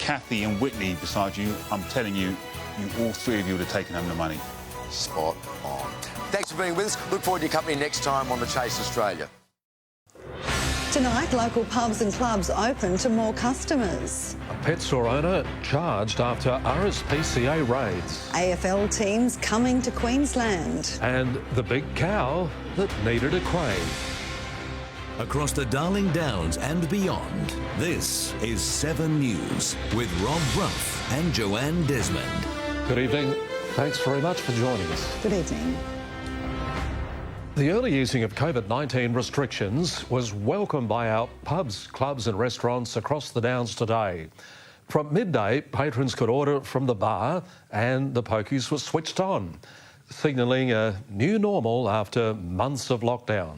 Kathy and Whitney beside you, I'm telling you, all three of you would have taken home the money. Spot on. Thanks for being with us. Look forward to your company next time on The Chase Australia. Tonight, local pubs and clubs open to more customers. A pet store owner charged after RSPCA raids. AFL teams coming to Queensland. And the big cow that needed a crane. Across the Darling Downs and beyond, this is 7 News with Brough and Joanne Desmond. Good evening. Thanks very much for joining us. Good evening. The early easing of COVID-19 restrictions was welcomed by our pubs, clubs and restaurants across the Downs today. From midday, patrons could order from the bar and the pokies were switched on, signalling a new normal after months of lockdown.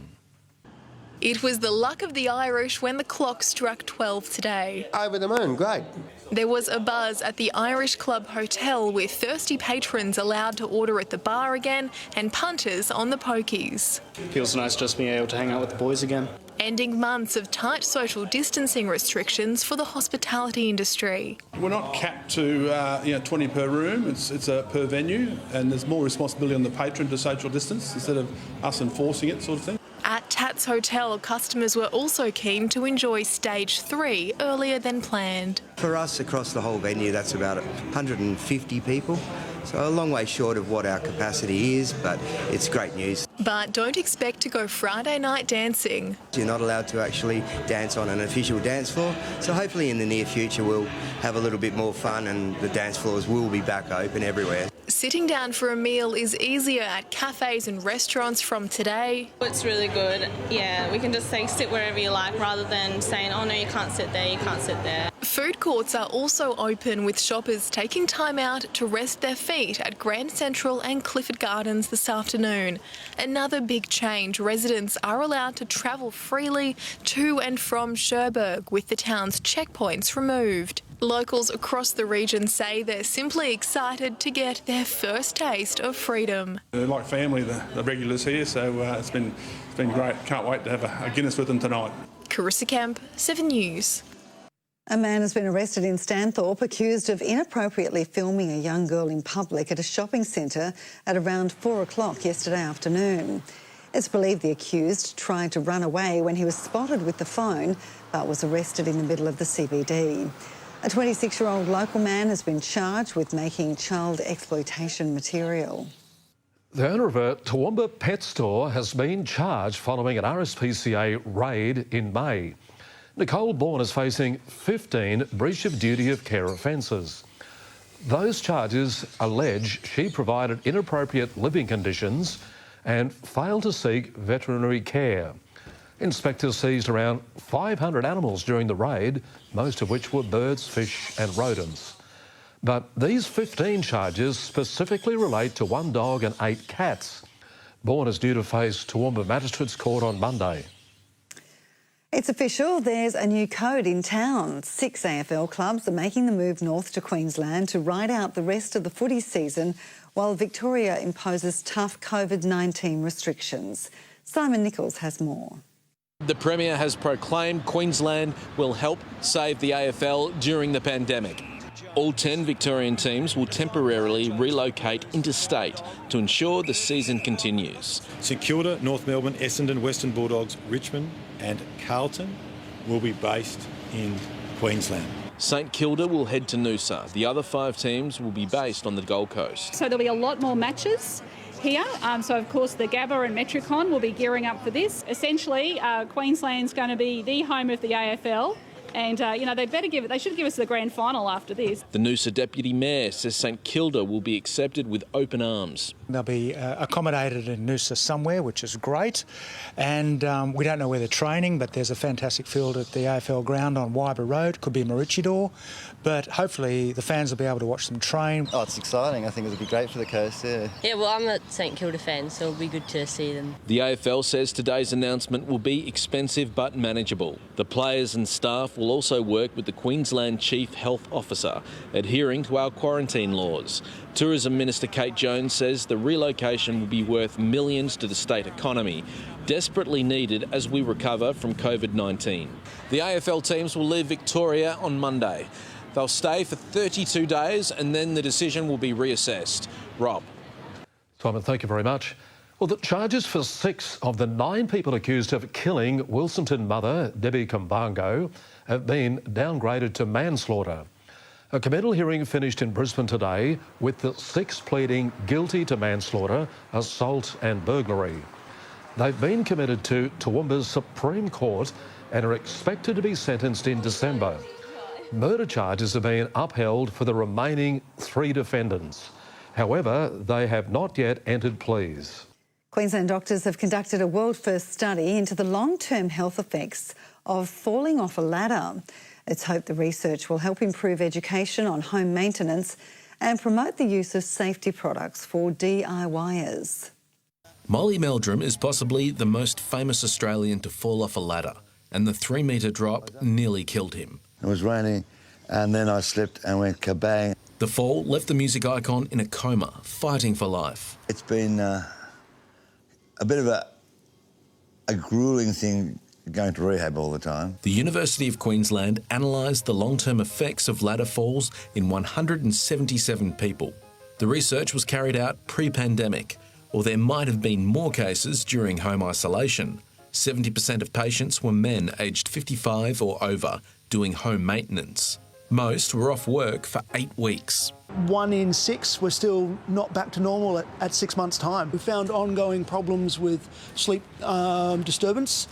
It was the luck of the Irish when the clock struck 12 today. Over the moon, great. There was a buzz at the Irish Club Hotel with thirsty patrons allowed to order at the bar again and punters on the pokies. Feels nice just being able to hang out with the boys again. Ending months of tight social distancing restrictions for the hospitality industry. We're not capped to 20 per room, it's per venue, and there's more responsibility on the patron to social distance instead of us enforcing it, sort of thing. At Tat's Hotel, customers were also keen to enjoy Stage 3 earlier than planned. For us, across the whole venue, that's about 150 people. So a long way short of what our capacity is, but it's great news. But don't expect to go Friday night dancing. You're not allowed to actually dance on an official dance floor, so hopefully in the near future we'll have a little bit more fun and the dance floors will be back open everywhere. Sitting down for a meal is easier at cafes and restaurants from today. It's really good. Yeah, we can just say sit wherever you like rather than saying, oh no, you can't sit there, you can't sit there. Food courts are also open with shoppers taking time out to rest their feet at Grand Central and Clifford Gardens this afternoon. Another big change, residents are allowed to travel freely to and from Cherbourg with the town's checkpoints removed. Locals across the region say they're simply excited to get their first taste of freedom. They're like family, the regulars here, so it's been great. Can't wait to have a Guinness with them tonight. Carissa Kemp, 7 News. A man has been arrested in Stanthorpe accused of inappropriately filming a young girl in public at a shopping centre at around 4 o'clock yesterday afternoon. It's believed the accused tried to run away when he was spotted with the phone but was arrested in the middle of the CBD. A 26-year-old local man has been charged with making child exploitation material. The owner of a Toowoomba pet store has been charged following an RSPCA raid in May. Nicole Bourne is facing 15 breach of duty of care offences. Those charges allege she provided inappropriate living conditions and failed to seek veterinary care. Inspectors seized around 500 animals during the raid, most of which were birds, fish and rodents. But these 15 charges specifically relate to 1 dog and 8 cats. Bourne is due to face Toowoomba Magistrates Court on Monday. It's official, there's a new code in town. 6 AFL clubs are making the move north to Queensland to ride out the rest of the footy season while Victoria imposes tough COVID-19 restrictions. Simon Nichols has more. The Premier has proclaimed Queensland will help save the AFL during the pandemic. All 10 Victorian teams will temporarily relocate interstate to ensure the season continues. St Kilda, North Melbourne, Essendon, Western Bulldogs, Richmond and Carlton will be based in Queensland. St Kilda will head to Noosa. The other 5 teams will be based on the Gold Coast. So there'll be a lot more matches here. So, of course, the Gabba and Metricon will be gearing up for this. Essentially, Queensland's going to be the home of the AFL. And, they should give us the grand final after this. The Noosa Deputy Mayor says St Kilda will be accepted with open arms. They'll be accommodated in Noosa somewhere, which is great. And we don't know where they're training, but there's a fantastic field at the AFL ground on Wyber Road. Could be Maroochydore. But hopefully the fans will be able to watch them train. Oh, it's exciting. I think it'll be great for the coast, yeah. Yeah, well, I'm a St Kilda fan, so it'll be good to see them. The AFL says today's announcement will be expensive but manageable. The players and staff will also work with the Queensland Chief Health Officer, adhering to our quarantine laws. Tourism Minister Kate Jones says the relocation will be worth millions to the state economy, desperately needed as we recover from COVID-19. The AFL teams will leave Victoria on Monday. They'll stay for 32 days and then the decision will be reassessed. Rob. Simon, thank you very much. Well, the charges for 6 of the 9 people accused of killing Wilsonton mother Debbie Kumbango have been downgraded to manslaughter. A committal hearing finished in Brisbane today with the 6 pleading guilty to manslaughter, assault and burglary. They've been committed to Toowoomba's Supreme Court and are expected to be sentenced in December. Murder charges have been upheld for the remaining 3 defendants. However, they have not yet entered pleas. Queensland doctors have conducted a world-first study into the long-term health effects of falling off a ladder. It's hoped the research will help improve education on home maintenance and promote the use of safety products for DIYers. Molly Meldrum is possibly the most famous Australian to fall off a ladder, and the 3-metre drop nearly killed him. It was raining and then I slipped and went kabang. The fall left the music icon in a coma, fighting for life. It's been a bit of a gruelling thing going to rehab all the time. The University of Queensland analysed the long-term effects of ladder falls in 177 people. The research was carried out pre-pandemic, or there might have been more cases during home isolation. 70% of patients were men aged 55 or over doing home maintenance. Most were off work for 8 weeks. 1 in 6 were still not back to normal at 6 months' time. We found ongoing problems with sleep disturbance,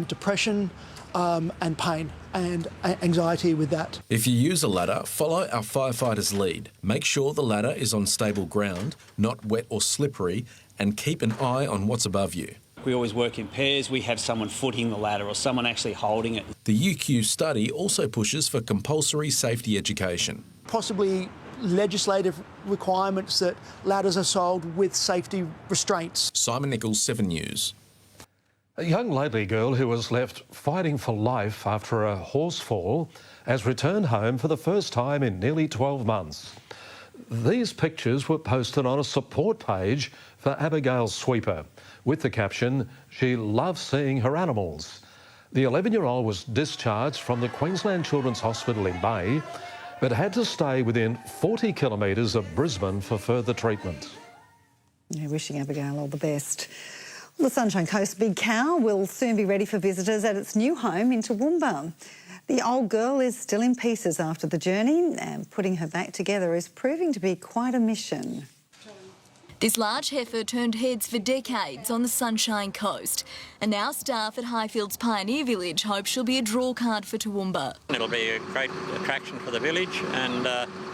depression and pain and anxiety with that. If you use a ladder, follow our firefighters' lead. Make sure the ladder is on stable ground, not wet or slippery, and keep an eye on what's above you. We always work in pairs. We have someone footing the ladder or someone actually holding it. The UQ study also pushes for compulsory safety education. Possibly legislative requirements that ladders are sold with safety restraints. Simon Nichols, 7 News. A young Laidley girl who was left fighting for life after a horse fall has returned home for the first time in nearly 12 months. These pictures were posted on a support page for Abigail Sweeper with the caption, "She loves seeing her animals." The 11-year-old was discharged from the Queensland Children's Hospital in May, but had to stay within 40 kilometres of Brisbane for further treatment. Yeah, wishing Abigail all the best. The Sunshine Coast Big Cow will soon be ready for visitors at its new home in Toowoomba. The old girl is still in pieces after the journey, and putting her back together is proving to be quite a mission. This large heifer turned heads for decades on the Sunshine Coast, and now staff at Highfield's Pioneer Village hope she'll be a draw card for Toowoomba. It'll be a great attraction for the village and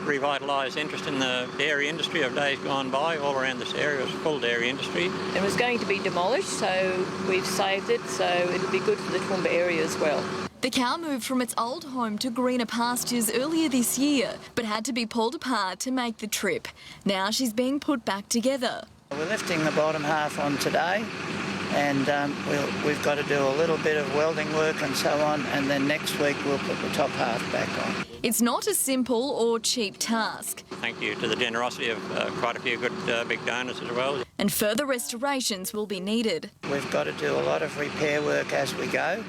revitalise interest in the dairy industry of days gone by. All around this area was full dairy industry. It was going to be demolished, so we've saved it, so it'll be good for the Toowoomba area as well. The cow moved from its old home to greener pastures earlier this year, but had to be pulled apart to make the trip. Now she's being put back together. We're lifting the bottom half on today, and we've got to do a little bit of welding work and so on, and then next week we'll put the top half back on. It's not a simple or cheap task. Thank you to the generosity of quite a few good big donors as well. And further restorations will be needed. We've got to do a lot of repair work as we go.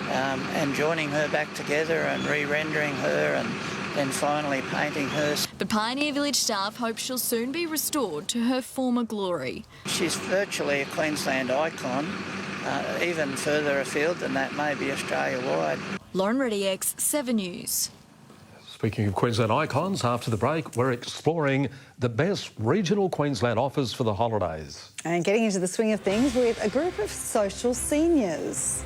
And joining her back together and re-rendering her and then finally painting her. But Pioneer Village staff hope she'll soon be restored to her former glory. She's virtually a Queensland icon, even further afield than that, maybe Australia-wide. Lauren Reddy-X, 7 News. Speaking of Queensland icons, after the break, we're exploring the best regional Queensland offers for the holidays. And getting into the swing of things with a group of social seniors.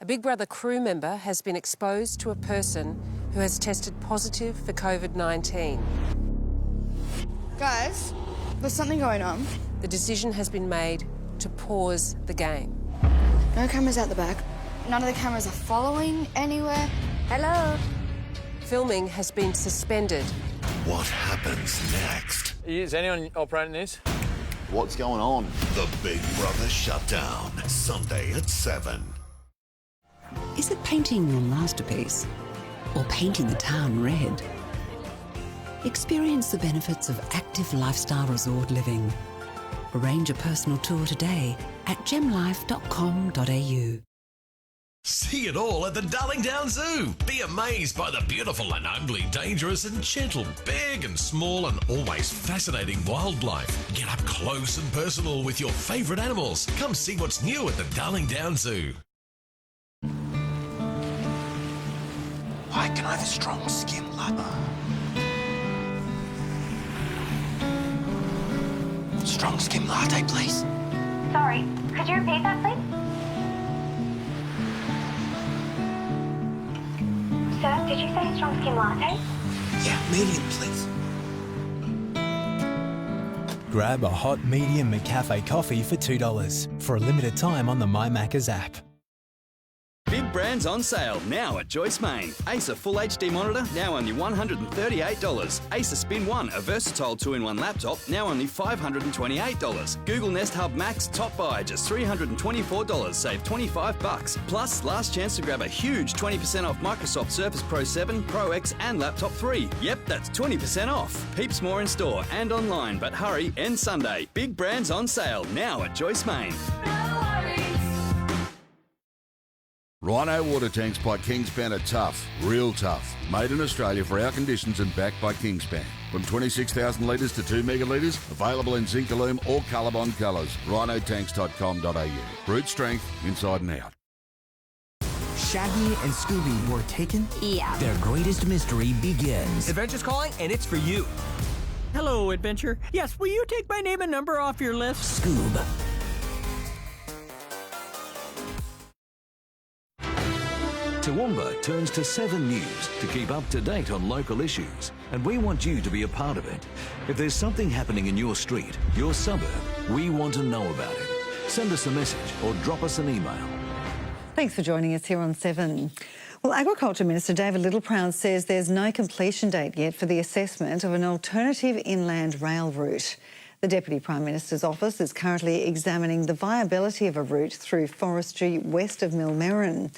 A Big Brother crew member has been exposed to a person who has tested positive for COVID-19. Guys, there's something going on. The decision has been made to pause the game. No cameras out the back. None of the cameras are following anywhere. Hello? Filming has been suspended. What happens next? Is anyone operating this? What's going on? The Big Brother Shutdown, Sunday at 7. Is it painting your masterpiece or painting the town red? Experience the benefits of active lifestyle resort living. Arrange a personal tour today at gemlife.com.au. See it all at the Darling Downs Zoo. Be amazed by the beautiful and ugly, dangerous and gentle, big and small and always fascinating wildlife. Get up close and personal with your favourite animals. Come see what's new at the Darling Downs Zoo. Hi, can I have a strong skim latte? Strong skim latte, please. Sorry, could you repeat that, please? Sir, did you say strong skim latte? Yeah, medium, please. Grab a hot medium McCafe coffee for $2 for a limited time on the My Macca's app. Big brands on sale now at Joyce Main. Acer Full HD monitor now only $138. Acer Spin 1, a versatile 2-in-1 laptop now only $528. Google Nest Hub Max top buy just $324, save $25. Plus, last chance to grab a huge 20% off Microsoft Surface Pro 7, Pro X and Laptop 3. Yep, that's 20% off. Heaps more in store and online, but hurry, end Sunday. Big brands on sale now at Joyce Main. Rhino water tanks by Kingspan are tough, real tough. Made in Australia for our conditions and backed by Kingspan. From 26,000 litres to 2 megalitres, available in zinc aluminum or Colorbond colours. Rhinotanks.com.au. Brute strength, inside and out. Shaggy and Scooby were taken? Yeah. Their greatest mystery begins. Adventure's calling, and it's for you. Hello, Adventure. Yes, will you take my name and number off your list? Scoob. Toowoomba turns to 7 News to keep up to date on local issues, and we want you to be a part of it. If there's something happening in your street, your suburb, we want to know about it. Send us a message or drop us an email. Thanks for joining us here on 7. Well, Agriculture Minister David Littleproud says there's no completion date yet for the assessment of an alternative inland rail route. The Deputy Prime Minister's office is currently examining the viability of a route through forestry west of Millmerran.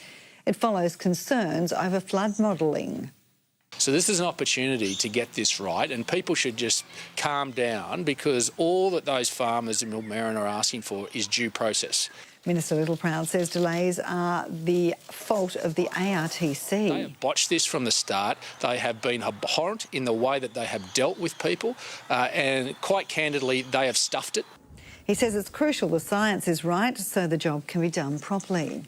It follows concerns over flood modelling. So this is an opportunity to get this right, and people should just calm down, because all that those farmers in Millmerran are asking for is due process. Minister Littleproud says delays are the fault of the ARTC. They have botched this from the start. They have been abhorrent in the way that they have dealt with people, and quite candidly, they have stuffed it. He says it's crucial the science is right so the job can be done properly.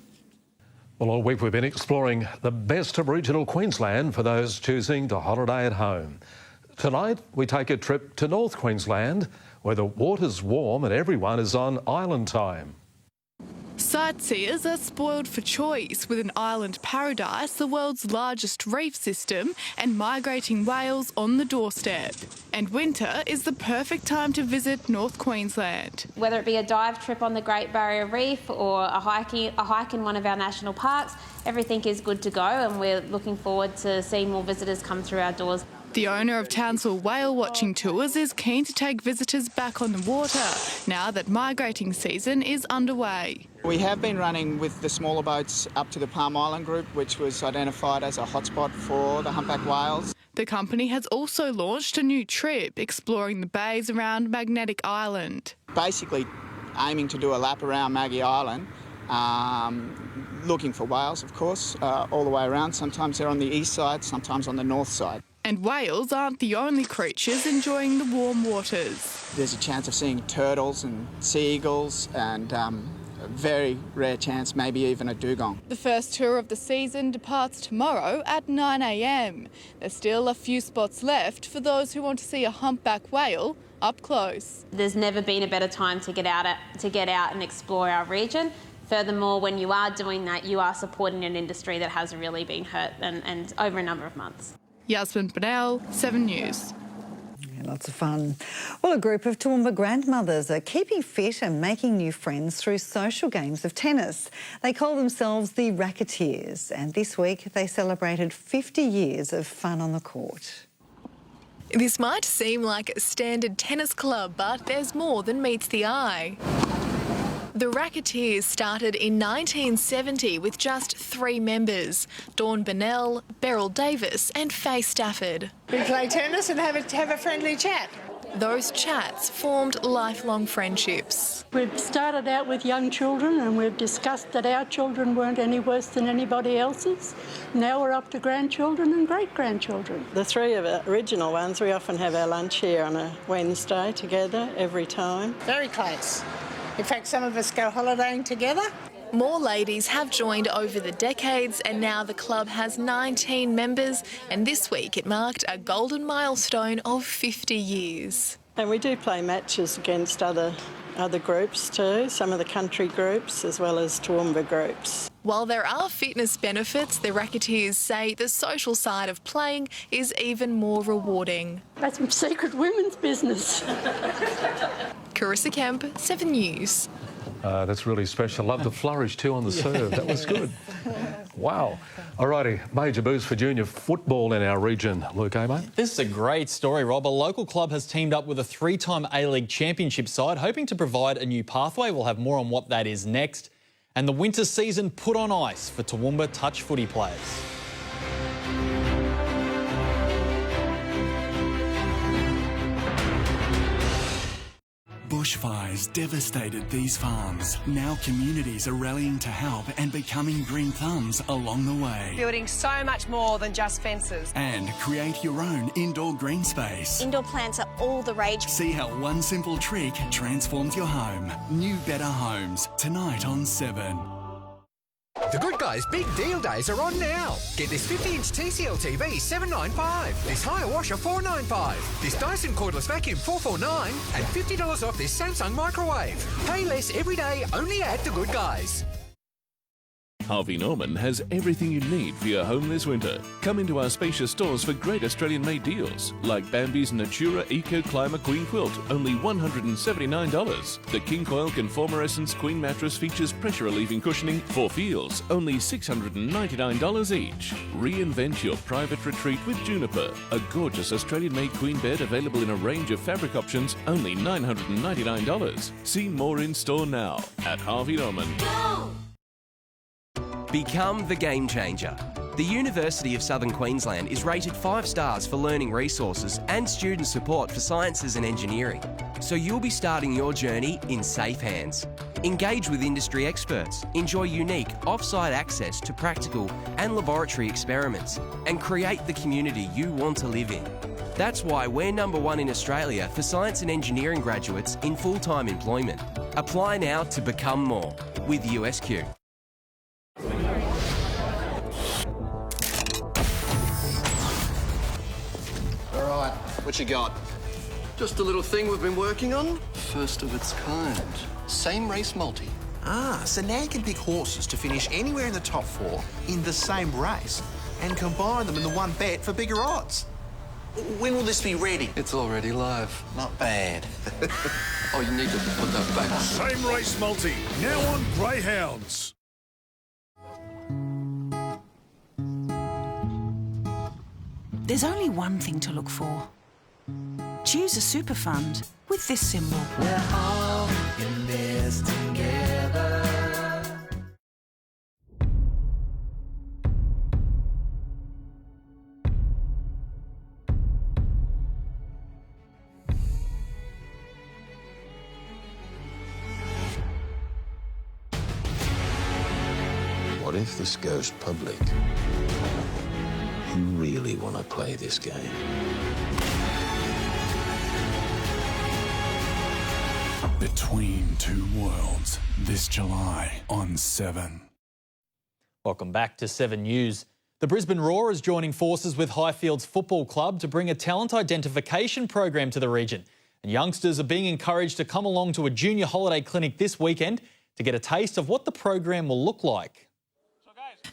Well, all week we've been exploring the best of regional Queensland for those choosing to holiday at home. Tonight, we take a trip to North Queensland, where the water's warm and everyone is on island time. Sightseers are spoiled for choice with an island paradise, the world's largest reef system, and migrating whales on the doorstep. And winter is the perfect time to visit North Queensland. Whether it be a dive trip on the Great Barrier Reef or a hike in one of our national parks, everything is good to go, and we're looking forward to seeing more visitors come through our doors. The owner of Townsville Whale Watching Tours is keen to take visitors back on the water now that migrating season is underway. We have been running with the smaller boats up to the Palm Island group, which was identified as a hotspot for the humpback whales. The company has also launched a new trip exploring the bays around Magnetic Island. Basically aiming to do a lap around Maggie Island, looking for whales, of course, all the way around. Sometimes they're on the east side, sometimes on the north side. And whales aren't the only creatures enjoying the warm waters. There's a chance of seeing turtles and seagulls and a very rare chance, maybe even a dugong. The first tour of the season departs tomorrow at 9 a.m. There's still a few spots left for those who want to see a humpback whale up close. There's never been a better time to get out and explore our region. Furthermore, when you are doing that, you are supporting an industry that has really been hurt and over a number of months. Yasmin Bonnell, 7 News. Yeah, lots of fun. Well, a group of Toowoomba grandmothers are keeping fit and making new friends through social games of tennis. They call themselves the Racketeers, and this week they celebrated 50 years of fun on the court. This might seem like a standard tennis club, but there's more than meets the eye. The Racketeers started in 1970 with just 3 members, Dawn Bennell, Beryl Davis and Faye Stafford. We play tennis and have a friendly chat. Those chats formed lifelong friendships. We've started out with young children and we've discussed that our children weren't any worse than anybody else's. Now we're up to grandchildren and great-grandchildren. The three of the original ones, we often have our lunch here on a Wednesday together every time. Very close. In fact, some of us go holidaying together. More ladies have joined over the decades and now the club has 19 members, and this week it marked a golden milestone of 50 years. And we do play matches against other groups too, some of the country groups as well as Toowoomba groups. While there are fitness benefits, the racketeers say the social side of playing is even more rewarding. That's secret women's business. Carissa Kemp, 7 News. That's really special. Love the flourish too on the serve. That was good. Wow. Alrighty, major boost for junior football in our region. Luke, mate? This is a great story, Rob. A local club has teamed up with a 3-time A-League championship side, hoping to provide a new pathway. We'll have more on what that is next. And the winter season put on ice for Toowoomba touch footy players. Bushfires devastated these farms. Now communities are rallying to help and becoming green thumbs along the way. Building so much more than just fences. And create your own indoor green space. Indoor plants are all the rage. See how one simple trick transforms your home. New Better Homes, tonight on 7. The Good Guys Big Deal Days are on now. Get this 50-inch TCL TV $795, this hire washer $495, this Dyson cordless vacuum $449, and $50 off this Samsung microwave. Pay less every day, only at The Good Guys. Harvey Norman has everything you need for your home this winter. Come into our spacious stores for great Australian-made deals, like Bambi's Natura Eco Climber Queen Quilt, only $179. The King Coil Conformer Essence Queen Mattress features pressure-relieving cushioning, 4 feels, only $699 each. Reinvent your private retreat with Juniper, a gorgeous Australian-made queen bed available in a range of fabric options, only $999. See more in store now at Harvey Norman. Go! Become the game changer. The University of Southern Queensland is rated 5 stars for learning resources and student support for sciences and engineering. So you'll be starting your journey in safe hands. Engage with industry experts, enjoy unique off-site access to practical and laboratory experiments, and create the community you want to live in. That's why we're #1 in Australia for science and engineering graduates in full-time employment. Apply now to become more with USQ. Alright, what you got? Just a little thing we've been working on. First of its kind. Same race multi. Ah, so now you can pick horses to finish anywhere in the top 4 in the same race and combine them in the one bet for bigger odds. When will this be ready? It's already live. Not bad. Oh, you need to put that back. Same race multi, now on Greyhounds. There's only one thing to look for. Choose a super fund with this symbol. We're all in this together. What if this goes public? You really want to play this game? Between Two Worlds, this July on 7. Welcome back to 7 News. The Brisbane Roar is joining forces with Highfields Football Club to bring a talent identification program to the region. And youngsters are being encouraged to come along to a junior holiday clinic this weekend to get a taste of what the program will look like.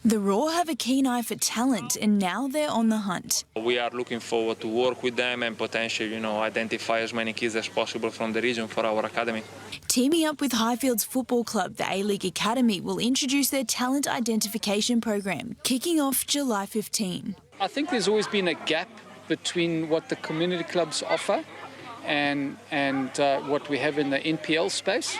The Roar have a keen eye for talent and now they're on the hunt. We are looking forward to work with them and potentially, identify as many kids as possible from the region for our academy. Teaming up with Highfields Football Club, the A-League Academy will introduce their talent identification program, kicking off July 15. I think there's always been a gap between what the community clubs offer and what we have in the NPL space.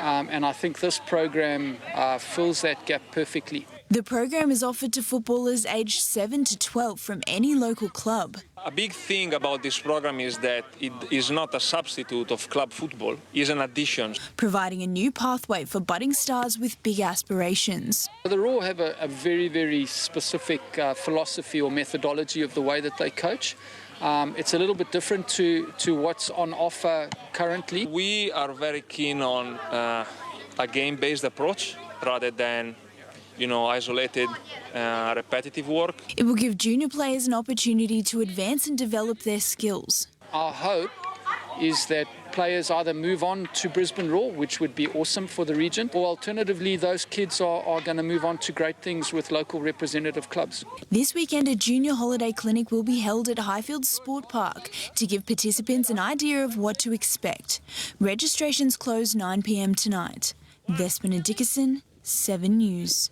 and I think this program fills that gap perfectly. The program is offered to footballers aged 7 to 12 from any local club. A big thing about this program is that it is not a substitute of club football, it's an addition. Providing a new pathway for budding stars with big aspirations. The Raw have a very, very specific philosophy or methodology of the way that they coach. It's a little bit different to what's on offer currently. We are very keen on a game-based approach rather than isolated, repetitive work. It will give junior players an opportunity to advance and develop their skills. Our hope is that players either move on to Brisbane Raw, which would be awesome for the region, or alternatively those kids are going to move on to great things with local representative clubs. This weekend a junior holiday clinic will be held at Highfield Sport Park to give participants an idea of what to expect. Registrations close 9 p.m. tonight. Desmond Dickinson, 7 News.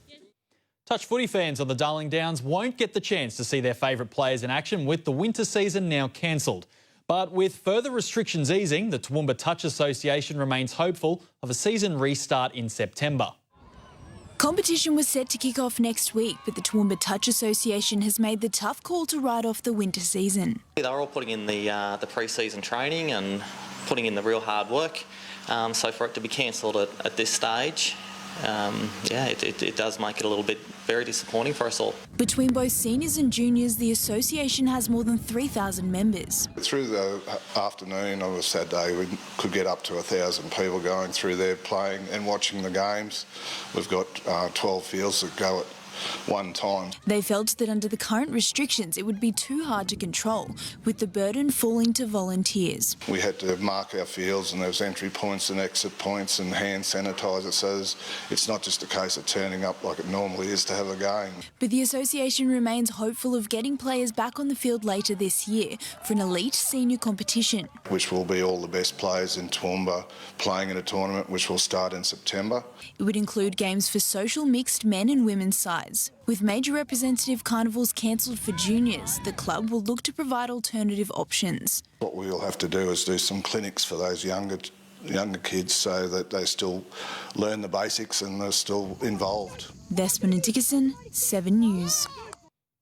Touch footy fans on the Darling Downs won't get the chance to see their favourite players in action with the winter season now cancelled. But with further restrictions easing, the Toowoomba Touch Association remains hopeful of a season restart in September. Competition was set to kick off next week, but the Toowoomba Touch Association has made the tough call to write off the winter season. They're all putting in the pre-season training and putting in the real hard work. So for it to be cancelled at this stage, it does make it a little bit very disappointing for us all. Between both seniors and juniors, the association has more than 3,000 members. Through the afternoon of a Saturday, we could get up to 1,000 people going through there playing and watching the games. We've got 12 fields that go at one time. They felt that under the current restrictions it would be too hard to control, with the burden falling to volunteers. We had to mark our fields and there was entry points and exit points and hand sanitizer, so it's not just a case of turning up like it normally is to have a game. But the association remains hopeful of getting players back on the field later this year for an elite senior competition. Which will be all the best players in Toowoomba playing in a tournament which will start in September. It would include games for social mixed men and women's sides. With major representative carnivals cancelled for juniors, the club will look to provide alternative options. What we'll have to do is do some clinics for those younger kids so that they still learn the basics and they're still involved. Desmond Dickinson, 7 News.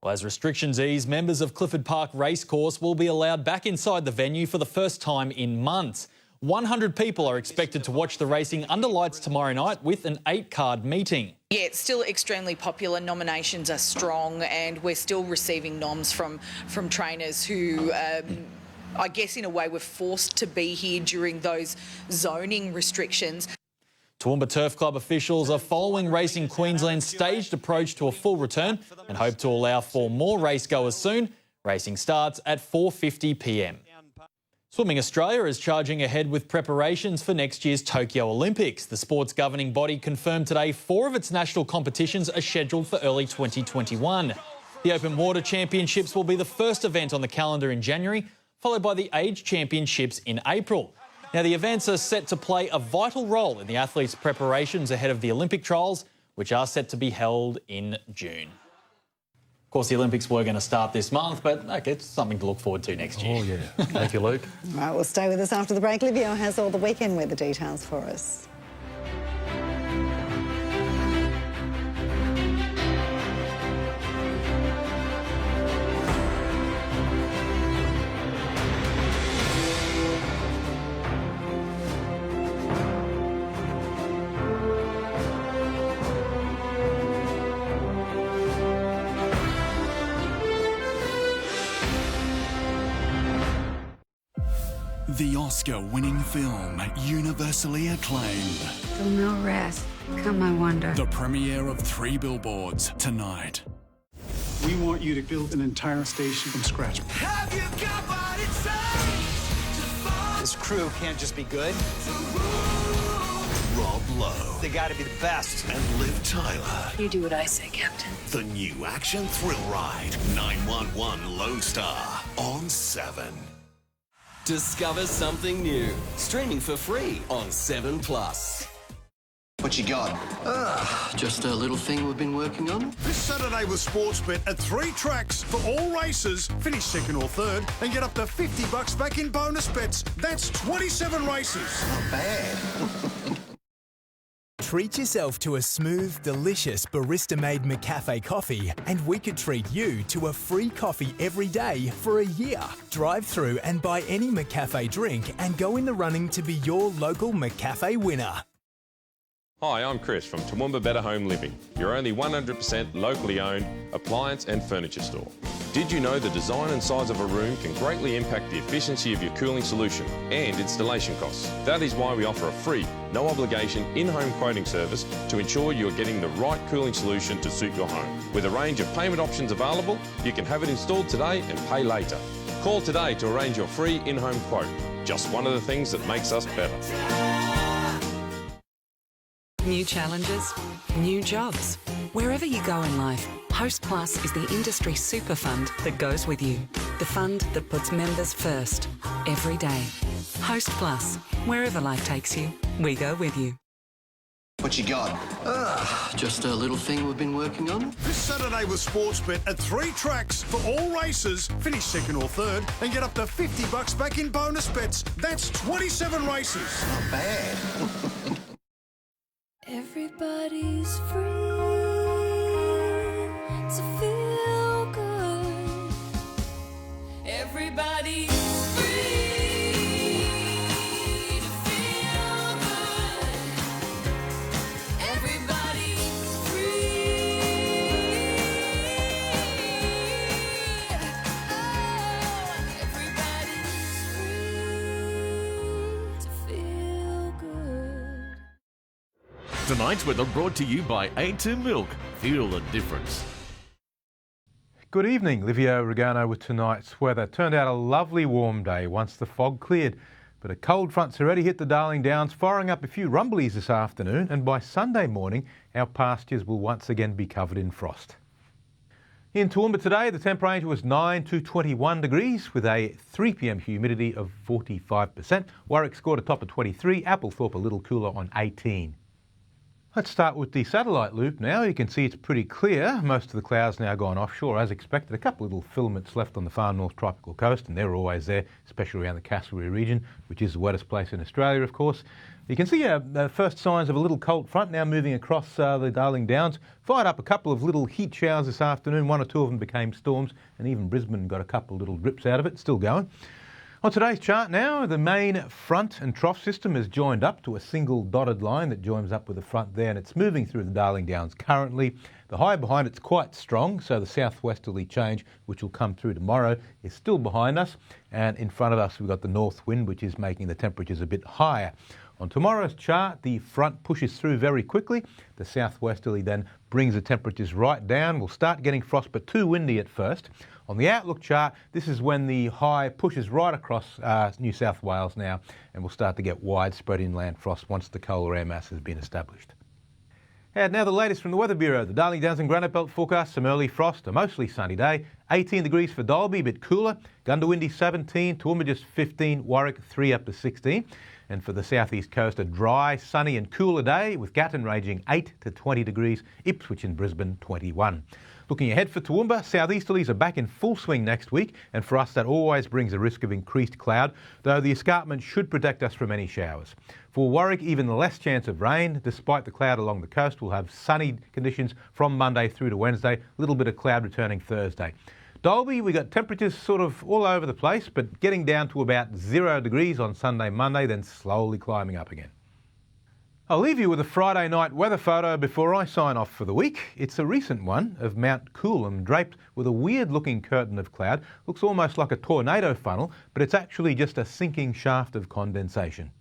Well, as restrictions ease, members of Clifford Park Racecourse will be allowed back inside the venue for the first time in months. 100 people are expected to watch the racing under lights tomorrow night with an 8-card meeting. Yeah, it's still extremely popular. Nominations are strong and we're still receiving noms from trainers who, I guess in a way, were forced to be here during those zoning restrictions. Toowoomba Turf Club officials are following Racing Queensland's staged approach to a full return and hope to allow for more racegoers soon. Racing starts at 4:50 p.m. Swimming Australia is charging ahead with preparations for next year's Tokyo Olympics. The sport's governing body confirmed today 4 of its national competitions are scheduled for early 2021. The Open Water Championships will be the first event on the calendar in January, followed by the Age Championships in April. Now, the events are set to play a vital role in the athletes' preparations ahead of the Olympic trials, which are set to be held in June. Of course, the Olympics were going to start this month, but okay, it's something to look forward to next year. Oh, yeah. Thank you, Luke. Right, we'll stay with us after the break. Livio has all the weekend weather details for us. The Oscar-winning film, universally acclaimed. Till no rest, come I wonder. The premiere of 3 Billboards tonight. We want you to build an entire station from scratch. Have you got what it takes? This crew can't just be good. Rob Lowe. They gotta be the best. And Liv Tyler. You do what I say, Captain. The new action thrill ride, 911 Lone Star, on 7. Discover something new. Streaming for free on 7+. What you got? Just a little thing we've been working on. This Saturday with Sportsbet at 3 tracks for all races. Finish second or third and get up to $50 back in bonus bets. That's 27 races. Not bad. Treat yourself to a smooth, delicious barista-made McCafe coffee, and we could treat you to a free coffee every day for a year. Drive through and buy any McCafe drink and go in the running to be your local McCafe winner. Hi, I'm Chris from Toowoomba Better Home Living, your only 100% locally owned appliance and furniture store. Did you know the design and size of a room can greatly impact the efficiency of your cooling solution and installation costs? That is why we offer a free, no obligation in-home quoting service to ensure you're getting the right cooling solution to suit your home. With a range of payment options available, you can have it installed today and pay later. Call today to arrange your free in-home quote. Just one of the things that makes us better. New challenges, new jobs. Wherever you go in life, Host Plus is the industry super fund that goes with you. The fund that puts members first, every day. Host Plus. Wherever life takes you, we go with you. What you got? Just a little thing we've been working on. This Saturday with Sportsbet at 3 tracks for all races. Finish second or third and get up to $50 back in bonus bets. That's 27 races. Not bad. Everybody's free to feel good. Everybody's free to feel good. Everybody's free. Oh, everybody's free to feel good. Tonight's weather brought to you by A2 Milk. Feel the difference. Good evening, Livio Regano with tonight's weather. Turned out a lovely warm day once the fog cleared, but a cold front's already hit the Darling Downs, firing up a few rumblies this afternoon, and by Sunday morning our pastures will once again be covered in frost. In Toowoomba today, the temperature was 9 to 21 degrees with a 3 p.m. humidity of 45%. Warwick scored a top of 23, Applethorpe a little cooler on 18. Let's start with the satellite loop now. You can see it's pretty clear. Most of the clouds now gone offshore as expected. A couple of little filaments left on the far north tropical coast, and they're always there, especially around the Castlereagh region, which is the wettest place in Australia, of course. You can see the first signs of a little cold front now moving across the Darling Downs. Fired up a couple of little heat showers this afternoon. One or two of them became storms, and even Brisbane got a couple of little drips out of it. Still going. On today's chart now, the main front and trough system is joined up to a single dotted line that joins up with the front there, and it's moving through the Darling Downs currently. The high behind it's quite strong, so the southwesterly change, which will come through tomorrow, is still behind us. And in front of us, we've got the north wind, which is making the temperatures a bit higher. On tomorrow's chart, the front pushes through very quickly. The southwesterly then brings the temperatures right down. We'll start getting frost, but too windy at first. On the outlook chart, this is when the high pushes right across New South Wales now, and we'll start to get widespread inland frost once the cold air mass has been established. And now the latest from the Weather Bureau. The Darling Downs and Granite Belt forecast some early frost, a mostly sunny day. 18 degrees for Dalby, a bit cooler. Gundawindi 17, Toowoomba just 15, Warwick 3 up to 16. And for the southeast coast, a dry, sunny and cooler day with Gatton ranging 8 to 20 degrees, Ipswich and Brisbane 21. Looking ahead for Toowoomba, southeasterlies are back in full swing next week, and for us that always brings a risk of increased cloud, though the escarpment should protect us from any showers. For Warwick, even less chance of rain. Despite the cloud along the coast, we'll have sunny conditions from Monday through to Wednesday, a little bit of cloud returning Thursday. Dalby, we got temperatures sort of all over the place, but getting down to about 0 degrees on Sunday, Monday, then slowly climbing up again. I'll leave you with a Friday night weather photo before I sign off for the week. It's a recent one of Mount Coolum draped with a weird looking curtain of cloud. Looks almost like a tornado funnel, but it's actually just a sinking shaft of condensation.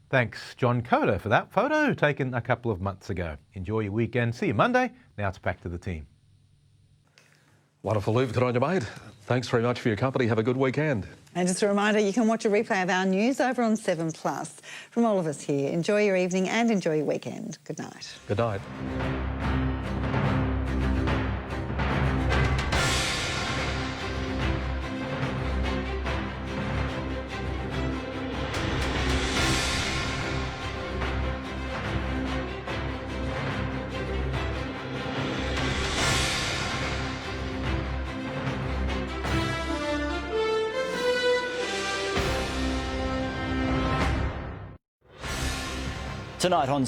Thanks John Coder for that photo taken a couple of months ago. Enjoy your weekend. See you Monday. Now it's back to the team. Wonderful leave, good on you, mate. Thanks very much for your company. Have a good weekend. And just a reminder, you can watch a replay of our news over on 7plus. From all of us here, enjoy your evening and enjoy your weekend. Good night. Good night. Tonight on